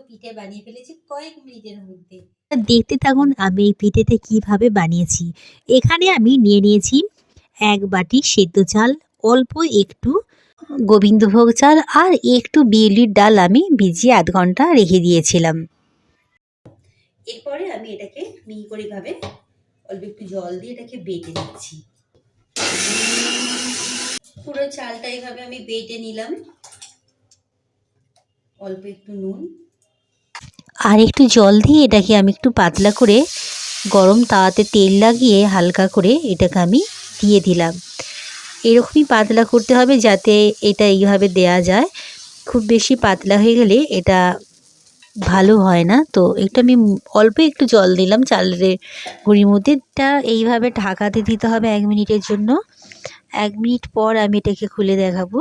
পিঠে বানিয়ে ফেলেছি কয়েক মিনিটের মধ্যে। দেখতে থাকুন আমি এই পিঠেতে কিভাবে বানিয়েছি। এখানে আমি নিয়ে নিয়েছি 1 বাটি সেদ্ধ চাল, অল্প একটু গোবিন্দভোগ চাল আর একটু বিউলির ডাল আমি ভিজিয়ে আধ ঘন্টা রেখে দিয়েছিলাম। এরপরে আমি এটাকে মিহি করে ভাবে অল্প একটু জল দিয়ে এটাকে বেটে নিচ্ছি। পুরো চালটা এইভাবে আমি বেটে নিলাম। অল্প একটু নুন আর একটু জল দিয়ে এটাকে আমি একটু পাতলা করে গরম তাওয়াতে তেল লাগিয়ে হালকা করে এটাকে আমি দিয়ে দিলাম। এরকমই পাতলা করতে হবে যাতে এটা এইভাবে দেয়া যায়। খুব বেশি পাতলা হয়ে গেলে এটা ভালো হয় না। তো একটু আমি অল্প একটু জল দিলাম চালের গুঁড়ির মধ্যে। এটা এইভাবে ঢাকাতে দিতে হবে 1 মিনিটের জন্য। 1 মিনিট পর আমি এটাকে খুলে দেখাবো।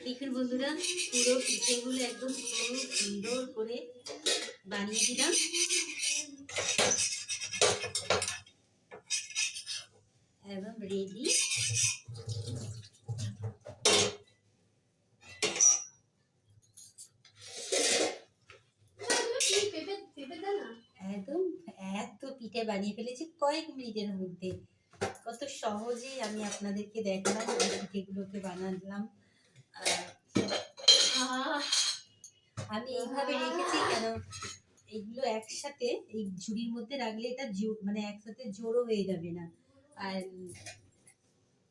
দেখুন বন্ধুরা, পুরো পিঠেগুলো একদম পুরো সুন্দর করে বানিয়ে দিলাম। একদম রেডি। একদম এত পিঠে বানিয়ে ফেলেছি কয়েক মিনিটের মধ্যে। কত সহজেই আমি আপনাদেরকে দেখালাম এই পিঠেগুলোকে বানালাম। আমি এইভাবে রেখেছি কেন, এইগুলো একসাথে এই ঝুড়ির মধ্যে রাখলে এটা মানে একসাথে জোড়ো হয়ে যাবে না। আর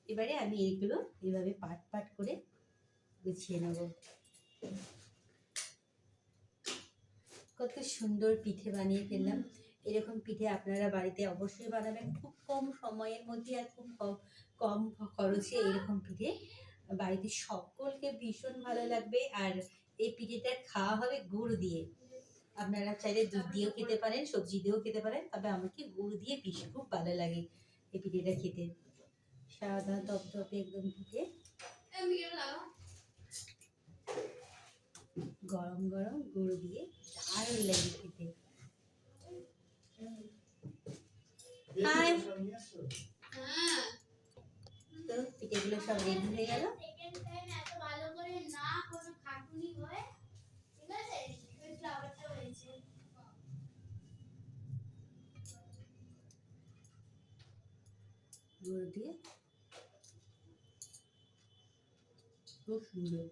এবারে আমি এইগুলো এইভাবে পাট পাট করে গুছিয়ে নেব। কত সুন্দর পিঠে বানিয়ে ফেললাম। এরকম পিঠে আপনারা বাড়িতে অবশ্যই বানাবেন। খুব কম সময়ের মধ্যে আর খুব কম খরচে এরকম পিঠে বাড়িতে সকলকে ভীষণ ভালো লাগবে। আর এই পিঠেটা খাওয়া হবে গুড় দিয়ে। আপনারা চাইলে দুধ দিয়েও খেতে পারেন, সবজি দিয়েও খেতে পারেন, তবে আমাকে গুড় দিয়ে ভীষণ খুব ভালো লাগে এই পিঠেটা খেতে। সাদা টপটপে একদম পিঠে, গরম গরম গুড় দিয়ে দারুণ লাগে খেতে। তো পিঠেগুলো সব রেডি হয়ে গেল। গুড় দিয়ে খুব সুন্দর।